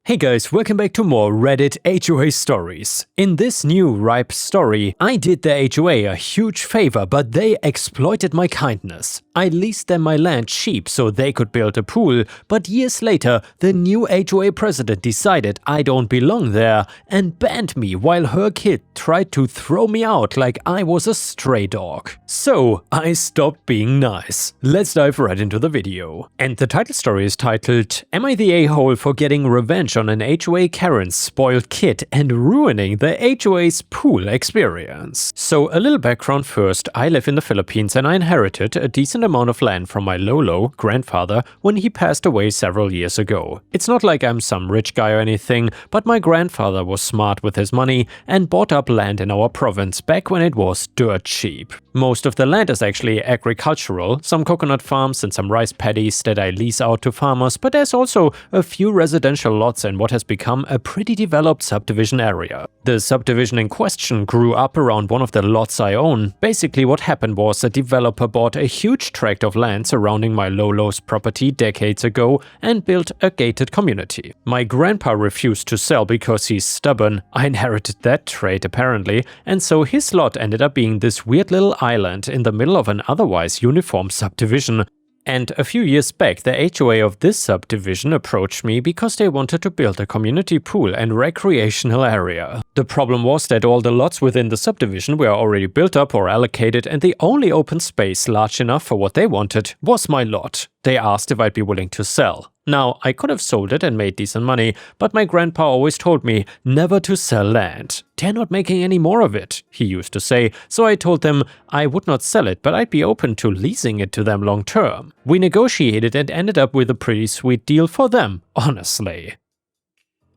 Hey guys, welcome back to more Reddit HOA stories. In this new Ripe story, I did the HOA a huge favor, but they exploited my kindness. I leased them my land cheap so they could build a pool, but years later, the new HOA president decided I don't belong there and banned me while her kid tried to throw me out like I was a stray dog. So I stopped being nice. Let's dive right into the video. And the title story is titled, Am I the a-hole for getting revenge on an HOA Karen's spoiled kid and ruining the HOA's pool experience? So a little background first, I live in the Philippines and I inherited a decent amount of land from my Lolo grandfather when he passed away several years ago. It's not like I'm some rich guy or anything, but my grandfather was smart with his money and bought up land in our province back when it was dirt cheap. Most of the land is actually agricultural, some coconut farms and some rice paddies that I lease out to farmers, but there's also a few residential lots in what has become a pretty developed subdivision area. The subdivision in question grew up around one of the lots I own. Basically what happened was a developer bought a huge tract of land surrounding my Lolo's property decades ago and built a gated community. My grandpa refused to sell because he's stubborn. I inherited that trait apparently, and so his lot ended up being this weird little island in the middle of an otherwise uniform subdivision. And a few years back, the HOA of this subdivision approached me because they wanted to build a community pool and recreational area. The problem was that all the lots within the subdivision were already built up or allocated, and the only open space large enough for what they wanted was my lot. They asked if I'd be willing to sell. Now, I could have sold it and made decent money, but my grandpa always told me never to sell land. They're not making any more of it, he used to say, so I told them I would not sell it, but I'd be open to leasing it to them long term. We negotiated and ended up with a pretty sweet deal for them, honestly.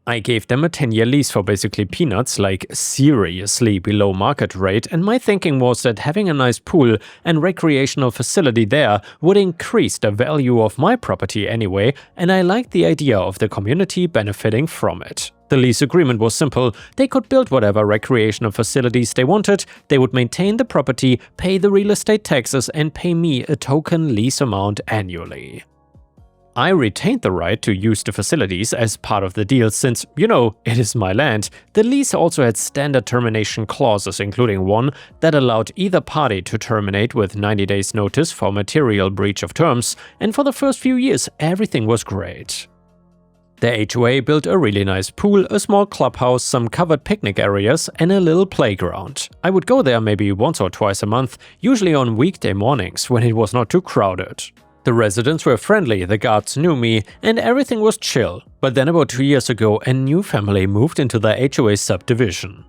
I gave them a 10-year lease for basically peanuts, like seriously below market rate, and my thinking was that having a nice pool and recreational facility there would increase the value of my property anyway, and I liked the idea of the community benefiting from it. The lease agreement was simple. They could build whatever recreational facilities they wanted, they would maintain the property, pay the real estate taxes, and pay me a token lease amount annually. I retained the right to use the facilities as part of the deal since, it is my land. The lease also had standard termination clauses, including one that allowed either party to terminate with 90 days notice for material breach of terms, and for the first few years everything was great. The HOA built a really nice pool, a small clubhouse, some covered picnic areas, and a little playground. I would go there maybe once or twice a month, usually on weekday mornings when it was not too crowded. The residents were friendly, the guards knew me, and everything was chill. But then about 2 years ago, a new family moved into the HOA subdivision.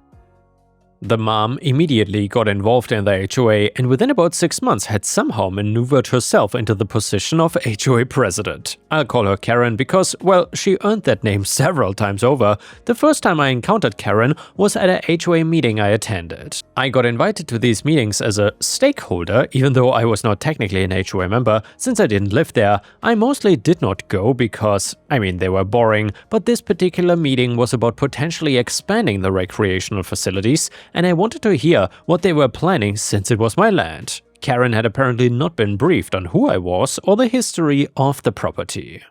The mom immediately got involved in the HOA and within about 6 months had somehow maneuvered herself into the position of HOA president. I'll call her Karen because, well, she earned that name several times over. The first time I encountered Karen was at a HOA meeting I attended. I got invited to these meetings as a stakeholder, even though I was not technically an HOA member. Since I didn't live there, I mostly did not go because, they were boring, but this particular meeting was about potentially expanding the recreational facilities, and I wanted to hear what they were planning since it was my land. Karen had apparently not been briefed on who I was or the history of the property.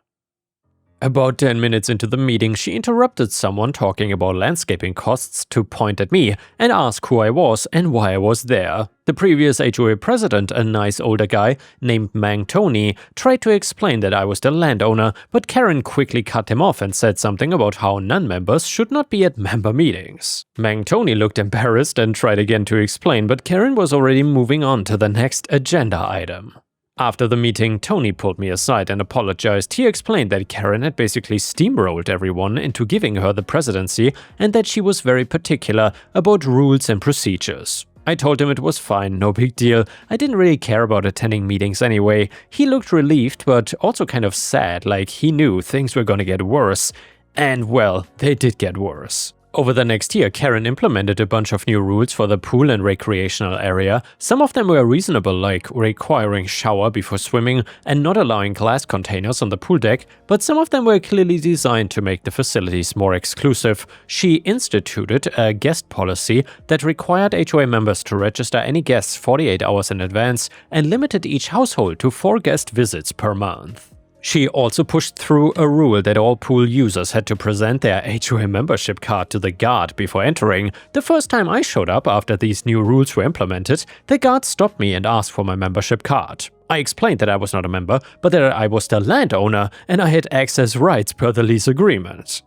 About 10 minutes into the meeting, she interrupted someone talking about landscaping costs to point at me and ask who I was and why I was there. The previous HOA president, a nice older guy named Mang Tony, tried to explain that I was the landowner, but Karen quickly cut him off and said something about how non-members should not be at member meetings. Mang Tony looked embarrassed and tried again to explain, but Karen was already moving on to the next agenda item. After the meeting, Tony pulled me aside and apologized. He explained that Karen had basically steamrolled everyone into giving her the presidency and that she was very particular about rules and procedures. I told him it was fine, no big deal. I didn't really care about attending meetings anyway. He looked relieved, but also kind of sad, like he knew things were gonna get worse. And well, they did get worse. Over the next year, Karen implemented a bunch of new rules for the pool and recreational area. Some of them were reasonable, like requiring shower before swimming and not allowing glass containers on the pool deck, but some of them were clearly designed to make the facilities more exclusive. She instituted a guest policy that required HOA members to register any guests 48 hours in advance and limited each household to 4 guest visits per month. She also pushed through a rule that all pool users had to present their HOA membership card to the guard before entering. The first time I showed up after these new rules were implemented, the guard stopped me and asked for my membership card. I explained that I was not a member, but that I was the landowner and I had access rights per the lease agreement.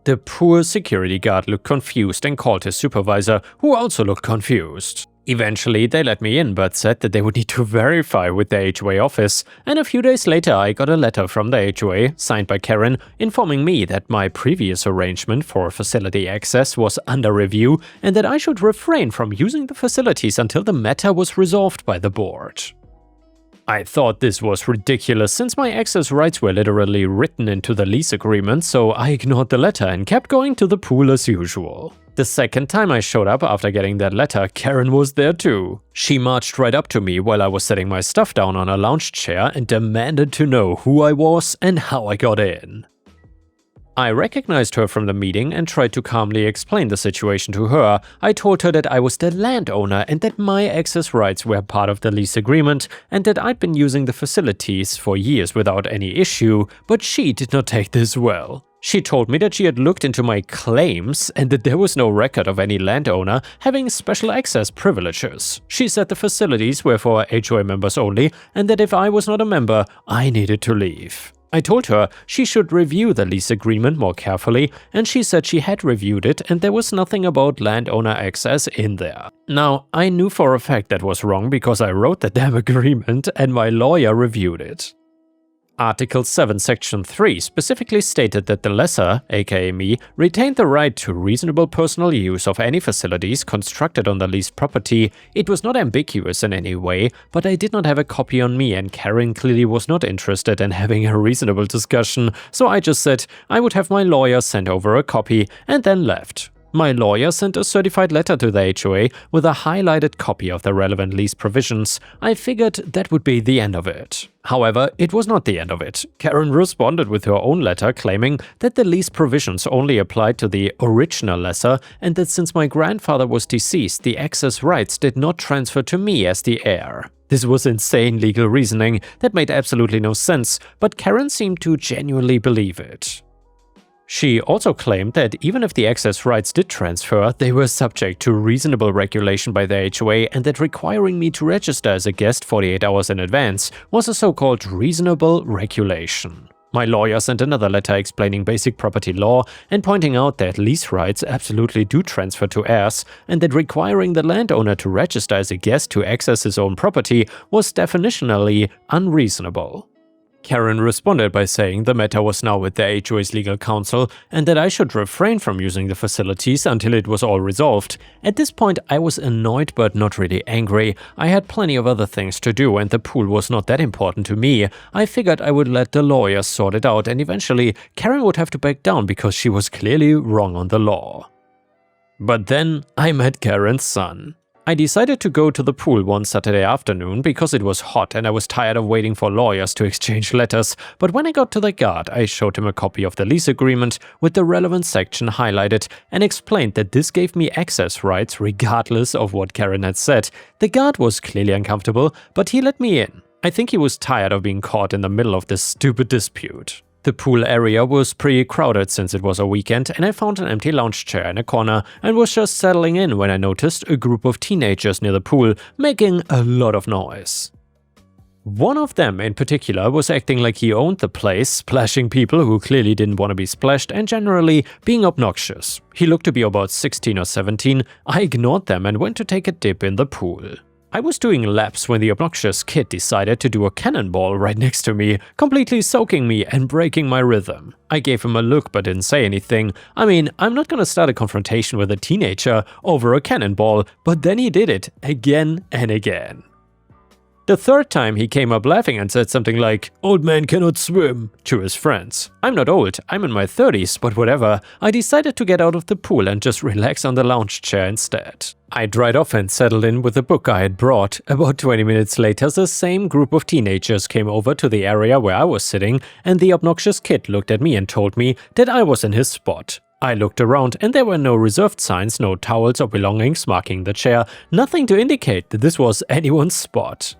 The poor security guard looked confused and called his supervisor, who also looked confused. Eventually, they let me in but said that they would need to verify with the HOA office, and a few days later I got a letter from the HOA, signed by Karen, informing me that my previous arrangement for facility access was under review and that I should refrain from using the facilities until the matter was resolved by the board. I thought this was ridiculous since my access rights were literally written into the lease agreement, so I ignored the letter and kept going to the pool as usual. The second time I showed up after getting that letter, Karen was there too. She marched right up to me while I was setting my stuff down on a lounge chair and demanded to know who I was and how I got in. I recognized her from the meeting and tried to calmly explain the situation to her. I told her that I was the landowner and that my access rights were part of the lease agreement and that I'd been using the facilities for years without any issue, but she did not take this well. She told me that she had looked into my claims and that there was no record of any landowner having special access privileges. She said the facilities were for HOA members only and that if I was not a member, I needed to leave. I told her she should review the lease agreement more carefully, and she said she had reviewed it and there was nothing about landowner access in there. Now, I knew for a fact that was wrong because I wrote the damn agreement and my lawyer reviewed it. Article 7, Section 3 specifically stated that the lessor, aka me, retained the right to reasonable personal use of any facilities constructed on the leased property. It was not ambiguous in any way, but I did not have a copy on me and Karen clearly was not interested in having a reasonable discussion, so I just said I would have my lawyer send over a copy and then left. My lawyer sent a certified letter to the HOA with a highlighted copy of the relevant lease provisions. I figured that would be the end of it. However, it was not the end of it. Karen responded with her own letter claiming that the lease provisions only applied to the original lessor and that since my grandfather was deceased, the access rights did not transfer to me as the heir. This was insane legal reasoning that made absolutely no sense, but Karen seemed to genuinely believe it. She also claimed that even if the access rights did transfer, they were subject to reasonable regulation by the HOA and that requiring me to register as a guest 48 hours in advance was a so-called reasonable regulation. My lawyer sent another letter explaining basic property law and pointing out that lease rights absolutely do transfer to heirs and that requiring the landowner to register as a guest to access his own property was definitionally unreasonable. Karen responded by saying the matter was now with the HOA's legal counsel and that I should refrain from using the facilities until it was all resolved. At this point, I was annoyed but not really angry. I had plenty of other things to do and the pool was not that important to me. I figured I would let the lawyers sort it out and eventually Karen would have to back down because she was clearly wrong on the law. But then I met Karen's son. I decided to go to the pool one Saturday afternoon because it was hot and I was tired of waiting for lawyers to exchange letters, but when I got to the guard, I showed him a copy of the lease agreement with the relevant section highlighted and explained that this gave me access rights regardless of what Karen had said. The guard was clearly uncomfortable, but he let me in. I think he was tired of being caught in the middle of this stupid dispute. The pool area was pretty crowded since it was a weekend and I found an empty lounge chair in a corner and was just settling in when I noticed a group of teenagers near the pool making a lot of noise. One of them in particular was acting like he owned the place, splashing people who clearly didn't want to be splashed and generally being obnoxious. He looked to be about 16 or 17. I ignored them and went to take a dip in the pool. I was doing laps when the obnoxious kid decided to do a cannonball right next to me, completely soaking me and breaking my rhythm. I gave him a look but didn't say anything. I mean, I'm not gonna start a confrontation with a teenager over a cannonball, but then he did it again and again. The third time he came up laughing and said something like, "Old man cannot swim," to his friends. I'm not old, I'm in my 30s, but whatever. I decided to get out of the pool and just relax on the lounge chair instead. I dried off and settled in with a book I had brought. About 20 minutes later, the same group of teenagers came over to the area where I was sitting, and the obnoxious kid looked at me and told me that I was in his spot. I looked around and there were no reserved signs, no towels or belongings marking the chair, nothing to indicate that this was anyone's spot.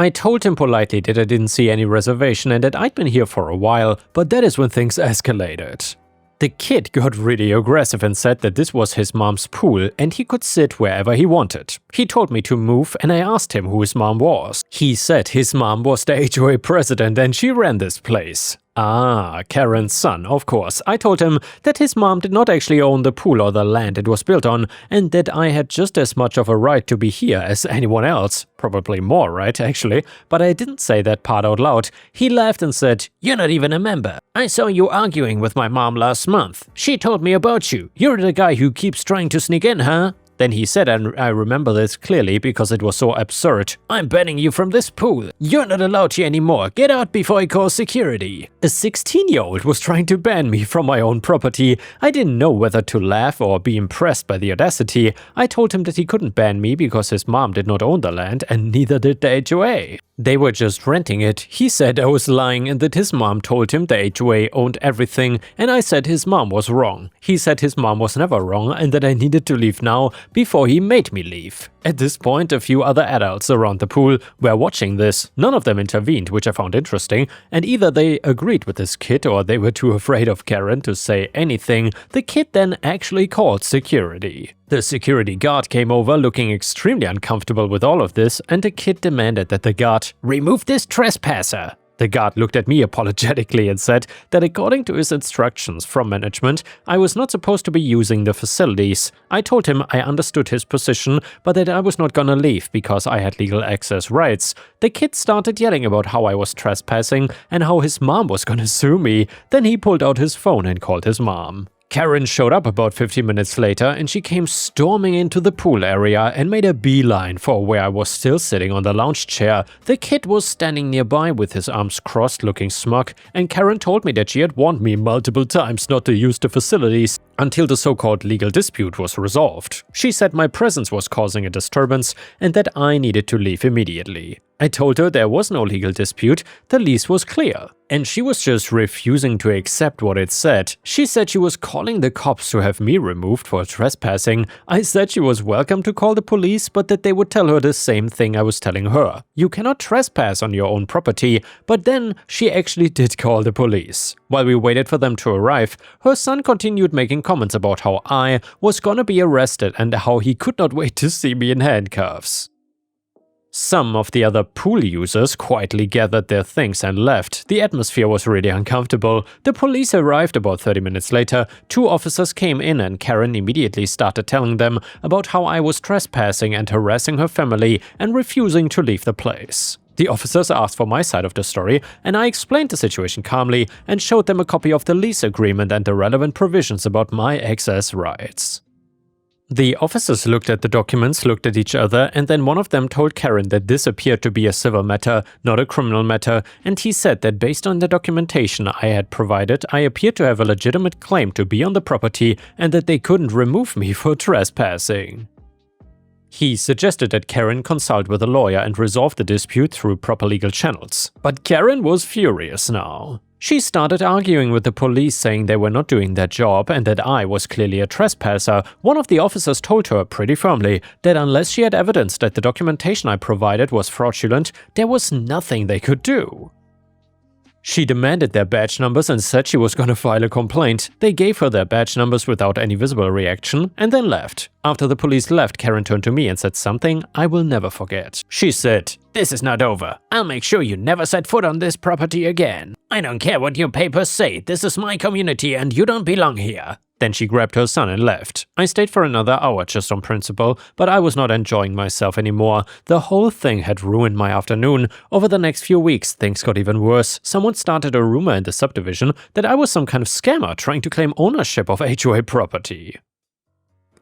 I told him politely that I didn't see any reservation and that I'd been here for a while, but that is when things escalated. The kid got really aggressive and said that this was his mom's pool and he could sit wherever he wanted. He told me to move and I asked him who his mom was. He said his mom was the HOA president and she ran this place. Ah, Karen's son, of course. I told him that his mom did not actually own the pool or the land it was built on, and that I had just as much of a right to be here as anyone else. Probably more, right, actually. But I didn't say that part out loud. He laughed and said, "You're not even a member. I saw you arguing with my mom last month. She told me about you. You're the guy who keeps trying to sneak in, huh?" Then he said, and I remember this clearly because it was so absurd, "I'm banning you from this pool. You're not allowed here anymore. Get out before I call security." A 16-year-old was trying to ban me from my own property. I didn't know whether to laugh or be impressed by the audacity. I told him that he couldn't ban me because his mom did not own the land and neither did the HOA. They were just renting it. He said I was lying and that his mom told him the HOA owned everything, and I said his mom was wrong. He said his mom was never wrong and that I needed to leave now before he made me leave. At this point, a few other adults around the pool were watching this. None of them intervened, which I found interesting, and either they agreed with this kid or they were too afraid of Karen to say anything. The kid then actually called security. The security guard came over looking extremely uncomfortable with all of this, and the kid demanded that the guard remove this trespasser. The guard looked at me apologetically and said that according to his instructions from management, I was not supposed to be using the facilities. I told him I understood his position, but that I was not gonna leave because I had legal access rights. The kid started yelling about how I was trespassing and how his mom was gonna sue me. Then he pulled out his phone and called his mom. Karen showed up about 15 minutes later and she came storming into the pool area and made a beeline for where I was still sitting on the lounge chair. The kid was standing nearby with his arms crossed looking smug, and Karen told me that she had warned me multiple times not to use the facilities until the so-called legal dispute was resolved. She said my presence was causing a disturbance and that I needed to leave immediately. I told her there was no legal dispute, the lease was clear. And she was just refusing to accept what it said. She said she was calling the cops to have me removed for trespassing. I said she was welcome to call the police, but that they would tell her the same thing I was telling her. You cannot trespass on your own property. But then she actually did call the police. While we waited for them to arrive, her son continued making comments about how I was gonna be arrested and how he could not wait to see me in handcuffs. Some of the other pool users quietly gathered their things and left. The atmosphere was really uncomfortable. The police arrived about 30 minutes later. 2 officers came in and Karen immediately started telling them about how I was trespassing and harassing her family and refusing to leave the place. The officers asked for my side of the story, and I explained the situation calmly and showed them a copy of the lease agreement and the relevant provisions about my access rights. The officers looked at the documents, looked at each other, and then one of them told Karen that this appeared to be a civil matter, not a criminal matter, and he said that based on the documentation I had provided, I appeared to have a legitimate claim to be on the property and that they couldn't remove me for trespassing. He suggested that Karen consult with a lawyer and resolve the dispute through proper legal channels. But Karen was furious now. She started arguing with the police, saying they were not doing their job and that I was clearly a trespasser. One of the officers told her pretty firmly that unless she had evidence that the documentation I provided was fraudulent, there was nothing they could do. She demanded their badge numbers and said she was gonna file a complaint. They gave her their badge numbers without any visible reaction and then left. After the police left, Karen turned to me and said something I will never forget. She said, "This is not over. I'll make sure you never set foot on this property again. I don't care what your papers say. This is my community and you don't belong here." Then she grabbed her son and left. I stayed for another hour just on principle, but I was not enjoying myself anymore. The whole thing had ruined my afternoon. Over the next few weeks, things got even worse. Someone started a rumor in the subdivision that I was some kind of scammer trying to claim ownership of HOA property.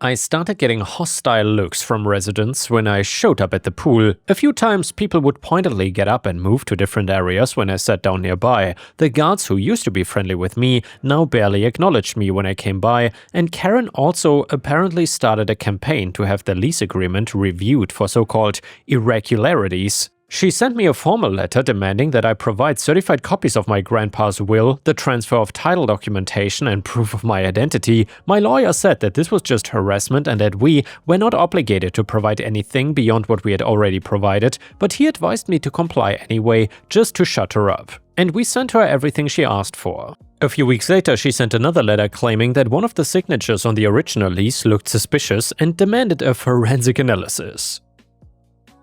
I started getting hostile looks from residents when I showed up at the pool. A few times people would pointedly get up and move to different areas when I sat down nearby. The guards who used to be friendly with me now barely acknowledged me when I came by, and Karen also apparently started a campaign to have the lease agreement reviewed for so-called irregularities. She sent me a formal letter demanding that I provide certified copies of my grandpa's will, the transfer of title documentation, and proof of my identity. My lawyer said that this was just harassment and that we were not obligated to provide anything beyond what we had already provided, but he advised me to comply anyway, just to shut her up. And we sent her everything she asked for. A few weeks later, she sent another letter claiming that one of the signatures on the original lease looked suspicious and demanded a forensic analysis.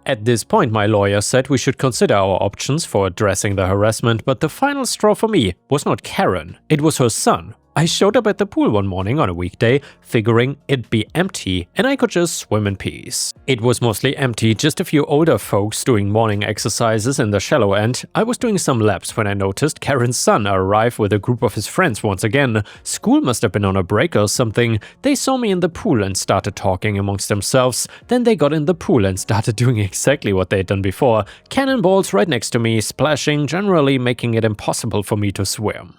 At this point, my lawyer said we should consider our options for addressing the harassment, but the final straw for me was not Karen, it was her son. I showed up at the pool one morning on a weekday, figuring it'd be empty and I could just swim in peace. It was mostly empty, just a few older folks doing morning exercises in the shallow end. I was doing some laps when I noticed Karen's son arrive with a group of his friends once again. School must have been on a break or something. They saw me in the pool and started talking amongst themselves. Then they got in the pool and started doing exactly what they'd done before. Cannonballs right next to me, splashing, generally making it impossible for me to swim.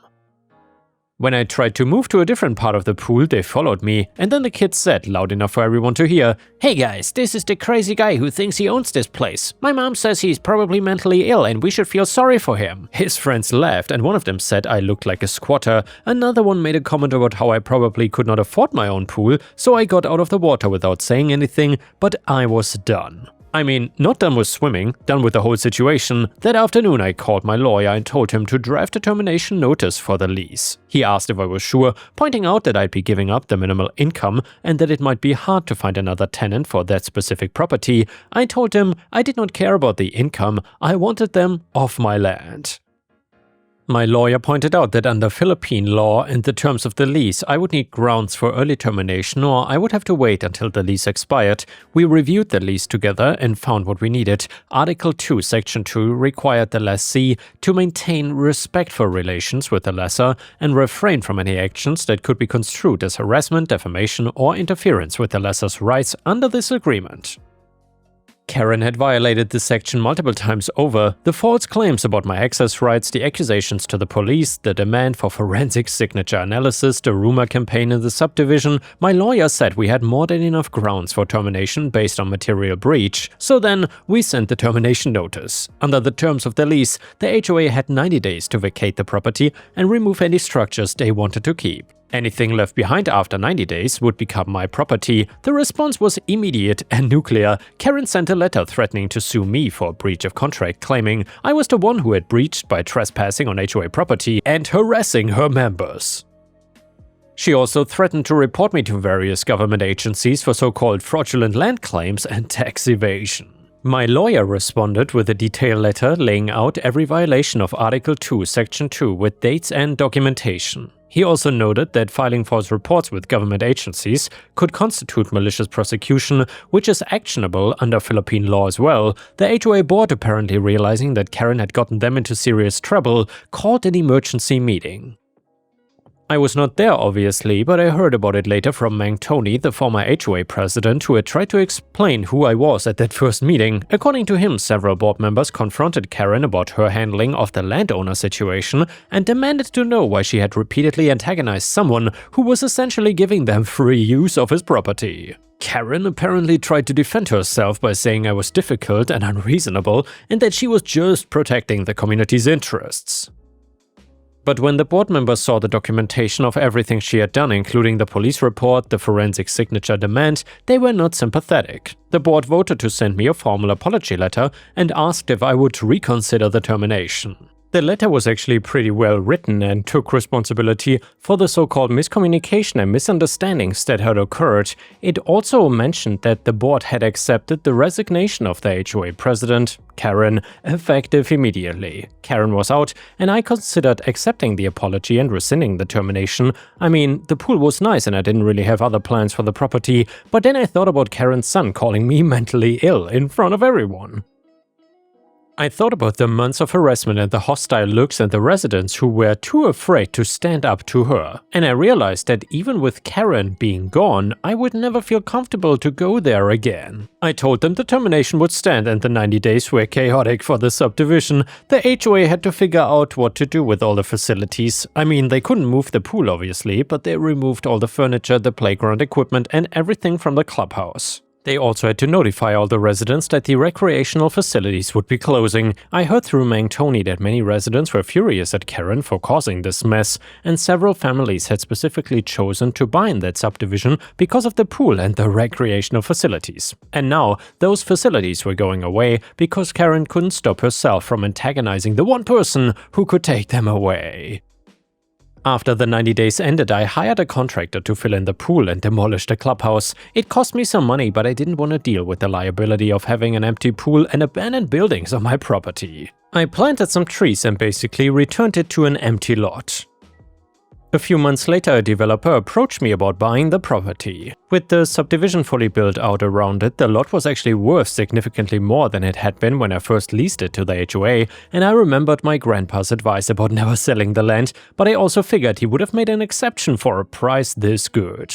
When I tried to move to a different part of the pool, they followed me, and then the kids said, loud enough for everyone to hear, "Hey guys, this is the crazy guy who thinks he owns this place. My mom says he's probably mentally ill and we should feel sorry for him." His friends laughed and one of them said I looked like a squatter. Another one made a comment about how I probably could not afford my own pool, so I got out of the water without saying anything, but I was done. I mean, not done with swimming, done with the whole situation. That afternoon I called my lawyer and told him to draft a termination notice for the lease. He asked if I was sure, pointing out that I'd be giving up the minimal income and that it might be hard to find another tenant for that specific property. I told him I did not care about the income, I wanted them off my land. My lawyer pointed out that under Philippine law and the terms of the lease, I would need grounds for early termination or I would have to wait until the lease expired. We reviewed the lease together and found what we needed. Article 2, Section 2 required the lessee to maintain respectful relations with the lessor and refrain from any actions that could be construed as harassment, defamation, or interference with the lessor's rights under this agreement. Karen had violated this section multiple times over. The false claims about my access rights, the accusations to the police, the demand for forensic signature analysis, the rumor campaign in the subdivision. My lawyer said we had more than enough grounds for termination based on material breach. So then, we sent the termination notice. Under the terms of the lease, the HOA had 90 days to vacate the property and remove any structures they wanted to keep. Anything left behind after 90 days would become my property. The response was immediate and nuclear. Karen sent a letter threatening to sue me for breach of contract, claiming I was the one who had breached by trespassing on HOA property and harassing her members. She also threatened to report me to various government agencies for so-called fraudulent land claims and tax evasion. My lawyer responded with a detailed letter laying out every violation of Article 2, Section 2 with dates and documentation. He also noted that filing false reports with government agencies could constitute malicious prosecution, which is actionable under Philippine law as well. The HOA board, apparently realizing that Karen had gotten them into serious trouble, called an emergency meeting. I was not there, obviously, but I heard about it later from Mang Tony, the former HOA president, who had tried to explain who I was at that first meeting. According to him, several board members confronted Karen about her handling of the landowner situation and demanded to know why she had repeatedly antagonized someone who was essentially giving them free use of his property. Karen apparently tried to defend herself by saying I was difficult and unreasonable and that she was just protecting the community's interests. But when the board members saw the documentation of everything she had done, including the police report, the forensic signature demand, they were not sympathetic. The board voted to send me a formal apology letter and asked if I would reconsider the termination. The letter was actually pretty well written and took responsibility for the so-called miscommunication and misunderstandings that had occurred. It also mentioned that the board had accepted the resignation of the HOA president, Karen, effective immediately. Karen was out, and I considered accepting the apology and rescinding the termination. I mean, the pool was nice and I didn't really have other plans for the property, but then I thought about Karen's son calling me mentally ill in front of everyone. I thought about the months of harassment and the hostile looks and the residents who were too afraid to stand up to her. And I realized that even with Karen being gone, I would never feel comfortable to go there again. I told them the termination would stand and the 90 days were chaotic for the subdivision. The HOA had to figure out what to do with all the facilities. I mean, they couldn't move the pool obviously, but they removed all the furniture, the playground equipment and everything from the clubhouse. They also had to notify all the residents that the recreational facilities would be closing. I heard through Mang Tony that many residents were furious at Karen for causing this mess, and several families had specifically chosen to buy in that subdivision because of the pool and the recreational facilities. And now, those facilities were going away because Karen couldn't stop herself from antagonizing the one person who could take them away. After the 90 days ended, I hired a contractor to fill in the pool and demolish the clubhouse. It cost me some money, but I didn't want to deal with the liability of having an empty pool and abandoned buildings on my property. I planted some trees and basically returned it to an empty lot. A few months later, a developer approached me about buying the property. With the subdivision fully built out around it, the lot was actually worth significantly more than it had been when I first leased it to the HOA, and I remembered my grandpa's advice about never selling the land, but I also figured he would have made an exception for a price this good.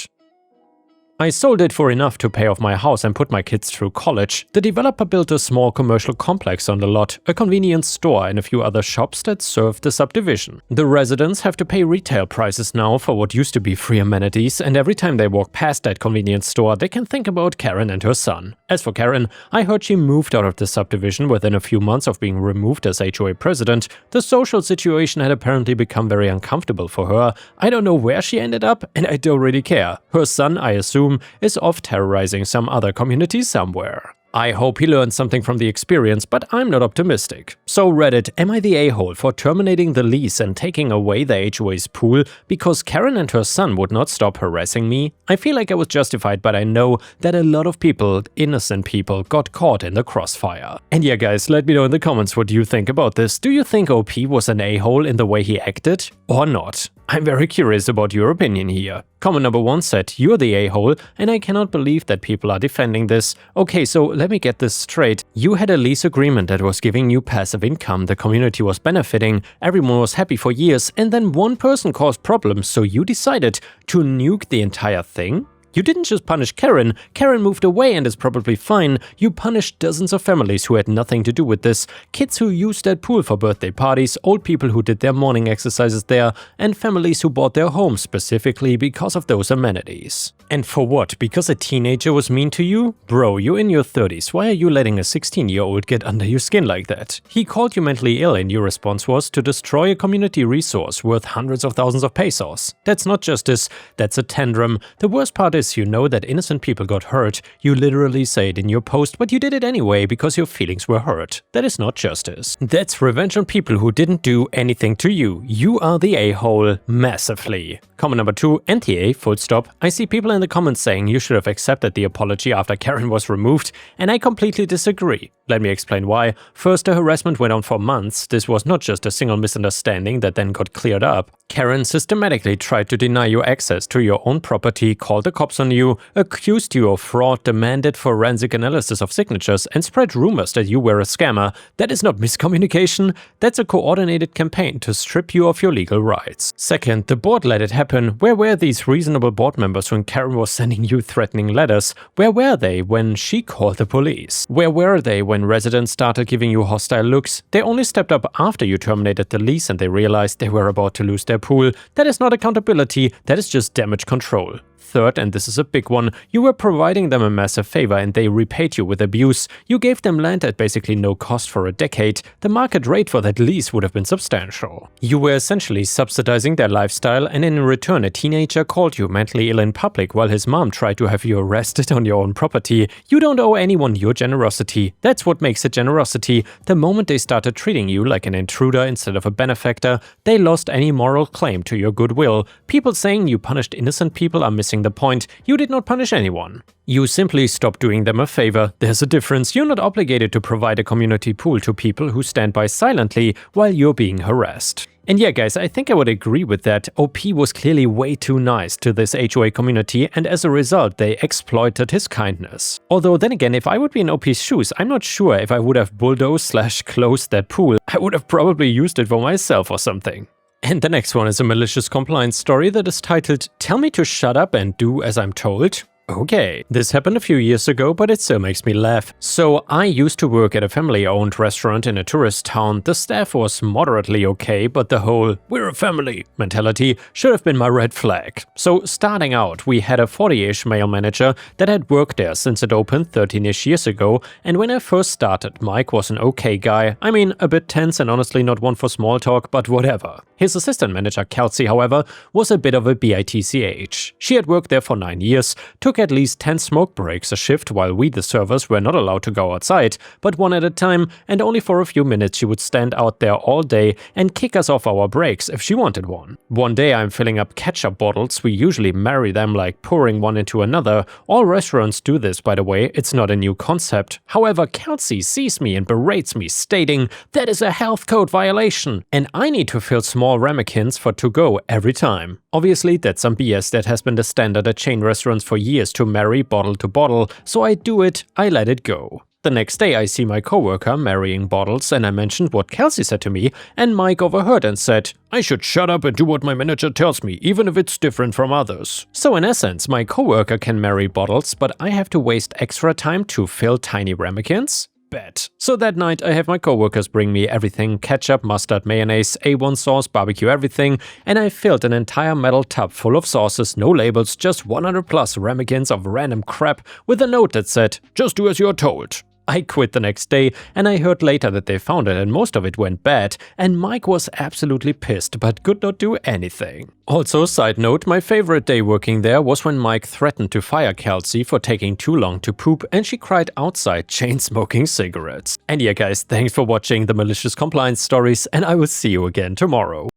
I sold it for enough to pay off my house and put my kids through college. The developer built a small commercial complex on the lot, a convenience store and a few other shops that served the subdivision. The residents have to pay retail prices now for what used to be free amenities, and every time they walk past that convenience store, they can think about Karen and her son. As for Karen, I heard she moved out of the subdivision within a few months of being removed as HOA president. The social situation had apparently become very uncomfortable for her. I don't know where she ended up, and I don't really care. Her son, I assume, is off terrorizing some other community somewhere. I hope he learned something from the experience, but I'm not optimistic. So Reddit, am I the a-hole for terminating the lease and taking away the HOA's pool because Karen and her son would not stop harassing me? I feel like I was justified, but I know that a lot of people, innocent people, got caught in the crossfire. And yeah guys, let me know in the comments what you think about this. Do you think OP was an a-hole in the way he acted? Or not? I'm very curious about your opinion here. Comment number 1 said, "You're the a-hole," and I cannot believe that people are defending this. Okay, so let me get this straight. You had a lease agreement that was giving you passive income, the community was benefiting, everyone was happy for years, and then one person caused problems, so you decided to nuke the entire thing? You didn't just punish Karen. Karen moved away and is probably fine. You punished dozens of families who had nothing to do with this. Kids who used that pool for birthday parties, old people who did their morning exercises there, and families who bought their homes specifically because of those amenities. And for what? Because a teenager was mean to you? Bro, you're in your 30s. Why are you letting a 16-year-old get under your skin like that? He called you mentally ill and your response was to destroy a community resource worth hundreds of thousands of pesos. That's not justice, that's a tantrum. The worst part is you know that innocent people got hurt. You literally say it in your post, but you did it anyway because your feelings were hurt. That is not justice. That's revenge on people who didn't do anything to you. You are the a-hole massively. Comment number 2, NTA, full stop. I see people in the comments saying you should have accepted the apology after Karen was removed, and I completely disagree. Let me explain why. First, the harassment went on for months. This was not just a single misunderstanding that then got cleared up. Karen systematically tried to deny you access to your own property, called the cops on you, accused you of fraud, demanded forensic analysis of signatures, and spread rumors that you were a scammer. That is not miscommunication. That's a coordinated campaign to strip you of your legal rights. Second, the board let it happen. Where were these reasonable board members when Karen was sending you threatening letters? Where were they when she called the police? Where were they when residents started giving you hostile looks? They only stepped up after you terminated the lease and they realized they were about to lose their pool. That is not accountability, that is just damage control. Third, and this is a big one, you were providing them a massive favor and they repaid you with abuse. You gave them land at basically no cost for a decade. The market rate for that lease would have been substantial. You were essentially subsidizing their lifestyle, and in return a teenager called you mentally ill in public while his mom tried to have you arrested on your own property. You don't owe anyone your generosity. That's what makes it generosity. The moment they started treating you like an intruder instead of a benefactor, they lost any moral claim to your goodwill. People saying you punished innocent people are missing the point. You did not punish anyone. You simply stopped doing them a favor. There's a difference. You're not obligated to provide a community pool to people who stand by silently while you're being harassed. And yeah guys, I think I would agree with that. OP was clearly way too nice to this HOA community, and as a result they exploited his kindness. Although then again, if I would be in OP's shoes, I'm not sure if I would have bulldozed/closed that pool. I would have probably used it for myself or something. And the next one is a malicious compliance story that is titled, "Tell me to shut up and do as I'm told." Okay, this happened a few years ago, but it still makes me laugh. So I used to work at a family-owned restaurant in a tourist town. The staff was moderately okay, but the whole "we're a family" mentality should have been my red flag. So starting out, we had a 40-ish male manager that had worked there since it opened 13-ish years ago, and when I first started, Mike was an okay guy. I mean, a bit tense and honestly not one for small talk, but whatever. His assistant manager, Kelsey, however, was a bit of a bitch. She had worked there for 9 years, took at least 10 smoke breaks a shift while we, the servers, were not allowed to go outside, but one at a time, and only for a few minutes she would stand out there all day and kick us off our breaks if she wanted one. One day I'm filling up ketchup bottles, we usually marry them like pouring one into another. All restaurants do this, by the way, it's not a new concept. However, Kelsey sees me and berates me, stating that is a health code violation, and I need to fill small ramekins for to-go every time. Obviously, that's some BS that has been the standard at chain restaurants for years to marry bottle to bottle, so I do it, I let it go. The next day I see my coworker marrying bottles and I mentioned what Kelsey said to me, and Mike overheard and said, "I should shut up and do what my manager tells me, even if it's different from others." So in essence, my coworker can marry bottles, but I have to waste extra time to fill tiny ramekins? Bet. So that night I have my coworkers bring me everything: ketchup, mustard, mayonnaise, A1 sauce, barbecue, everything, and I filled an entire metal tub full of sauces, no labels, just 100 plus ramekins of random crap with a note that said, "Just do as you're told." I quit the next day, and I heard later that they found it and most of it went bad, and Mike was absolutely pissed but could not do anything. Also, side note, my favorite day working there was when Mike threatened to fire Kelsey for taking too long to poop and she cried outside chain-smoking cigarettes. And yeah guys, thanks for watching the malicious compliance stories, and I will see you again tomorrow.